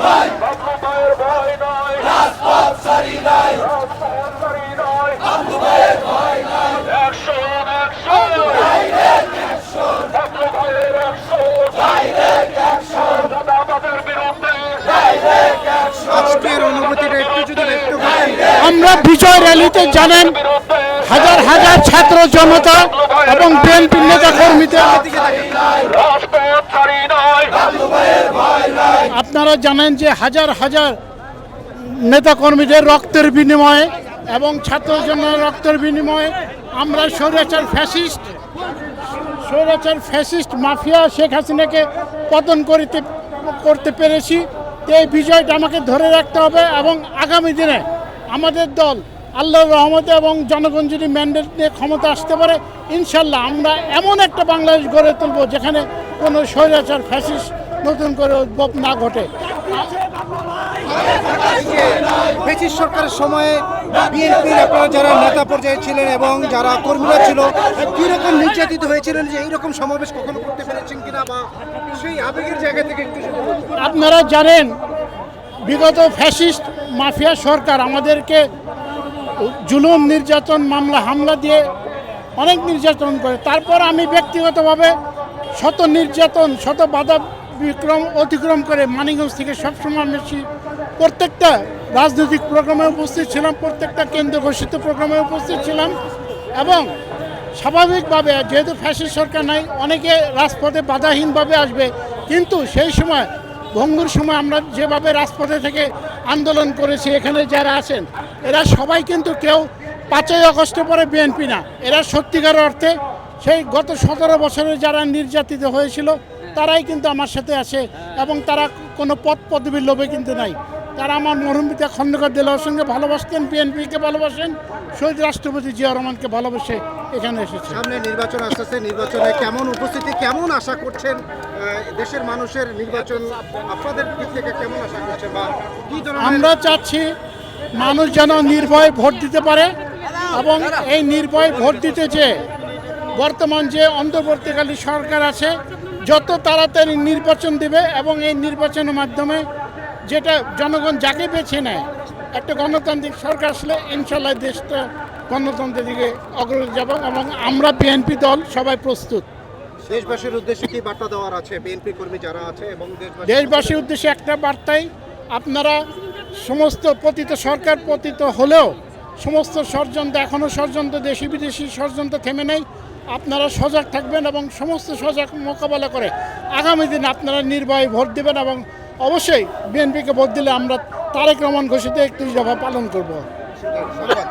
ভাই বাবলু ভাইয়ের ভয় নয়, রাজপথ ছাড়ি নাই রাজপথ ছাড়ি নয়, বাবলু ভাইয়ের ভয় নাই action action, direct action Bablu ভাইয়ের অ্যাকশন, ডাইরেক্ট অ্যাকশন চাঁদাবাজের বিরুদ্ধে ডাইরেক্ট অ্যাকশন আজকের অনুভূতিটা একটু যদি ব্যক্ত করেন। আমরা বিজয় র্যালিতে জানেন বিরুদ্ধে হাজার হাজার ছাত্র জনতা এবং বিএনপির নেতা কর্মীদের রাজপথ ছাড়ি নয়, বাবলু ভাইয়ের ভয় নাই আপনারা জানেন যে হাজার হাজার নেতা কর্মীদের রক্তের বিনিময়ে এবং ছাত্র জনতার রক্তের বিনিময়ে আমরা স্বৈরাচার ফ্যাসিস্ট মাফিয়া শেখ হাসিনাকে পতন করতে পেরেছি। তো এই বিজয়টা আমাকে ধরে রাখতে হবে এবং আগামী দিনে আমাদের দল আল্লাহর রহমতে এবং জনগণ যদি ম্যান্ডেট নিয়ে ক্ষমতা আসতে পারে, ইনশাল্লাহ আমরা এমন একটা বাংলাদেশ গড়ে তুলব যেখানে কোনো স্বৈরাচার ফ্যাসিস্ট নতুন করে উদ্ভব না ঘটে। ব্রিটিশ সরকারের সময়ে বিএনপির আপনারা যারা নেতা পর্যায়ে ছিলেন এবং যারা কর্মীরা ছিল কীরকম নির্যাতিত হয়েছিলেন, যে এইরকম সমাবেশ কখনো করতে পেরেছেন কিনা বা সেই আবেগের জায়গা থেকে একটু যদি বলতেন। আপনারা জানেন বিগত ফ্যাসিস্ট মাফিয়া সরকার আমাদেরকে জুলুম নির্যাতন হামলা দিয়ে অনেক নির্যাতন করে। তারপর আমি ব্যক্তিগতভাবে শত নির্যাতন শত বাধা অতিক্রম করে মানিকগঞ্জ থেকে সবসময় বেশি প্রত্যেকটা রাজনৈতিক প্রোগ্রামে উপস্থিত ছিলাম, প্রত্যেকটা কেন্দ্র ঘোষিত প্রোগ্রামে উপস্থিত ছিলাম এবং স্বাভাবিকভাবে যেহেতু ফ্যাসিস্ট সরকার নাই অনেকে রাজপথে বাধাহীনভাবে আসবে, কিন্তু সেই সময় ভঙ্গুর সময় আমরা যেভাবে রাজপথে থেকে আন্দোলন করেছি, এখানে যারা আছেন এরা সবাই কিন্তু কেউ 5ই আগস্টের পরে বিএনপি না, এরা সত্যিকার অর্থে সেই গত 17 বছরে যারা নির্যাতিত হয়েছিল তারাই কিন্তু আমার সাথে আছে এবং তারা কোনো পদবির লোভে কিন্তু নাই। তারা আমার মরহুম পিতা খন্দকার দেলোয়ারের সঙ্গে ভালোবাসতেন, বিএনপিকে ভালোবাসেন, শহীদ রাষ্ট্রপতি জিয়া রহমানকে ভালোবেসে এখানে এসেছে। সামনে নির্বাচন আসতেছে, নির্বাচনে কেমন উপস্থিতি কেমন আশা করছেন? দেশের মানুষের নির্বাচন আপনাদের দিক থেকে কেমন আশা করছেন বা কি ধরনের? আমরা চাচ্ছি মানুষ যেন নির্ভয়ে ভোট দিতে পারে এবং এই নির্ভয়ে ভোট দিতে চেয়ে বর্তমান যে অন্তর্বর্তীকালীন সরকার আছে যত তাড়াতাড়ি নির্বাচন দেবে এবং এই নির্বাচনের মাধ্যমে যেটা জনগণ যাকে বেছে নেয় একটা গণতান্ত্রিক সরকার আসলে ইনশাল্লাহ দেশটা গণতন্ত্রের দিকে অগ্রসর যাব এবং আমরা বিএনপি দল সবাই প্রস্তুত। দেশবাসীর উদ্দেশ্যে কি বার্তা দেওয়ার আছে বিএনপি কর্মী যারা আছে এবং দেশবাসীর উদ্দেশ্যে একটা বার্তাই, আপনারা সমস্ত পতিত সরকার পতিত হলেও সমস্ত ষড়যন্ত্র এখনও ষড়যন্ত্র দেশি বিদেশি ষড়যন্ত্র থেমে নেই, আপনারা সজাগ থাকবেন এবং সমস্ত সজাগ মোকাবেলা করে আগামী দিন আপনারা নির্ভয়ে ভোট দেবেন এবং অবশ্যই বিএনপিকে ভোট দিলে আমরা তারেক রহমান ঘোষিত 31 দফা পালন করব। ধন্যবাদ।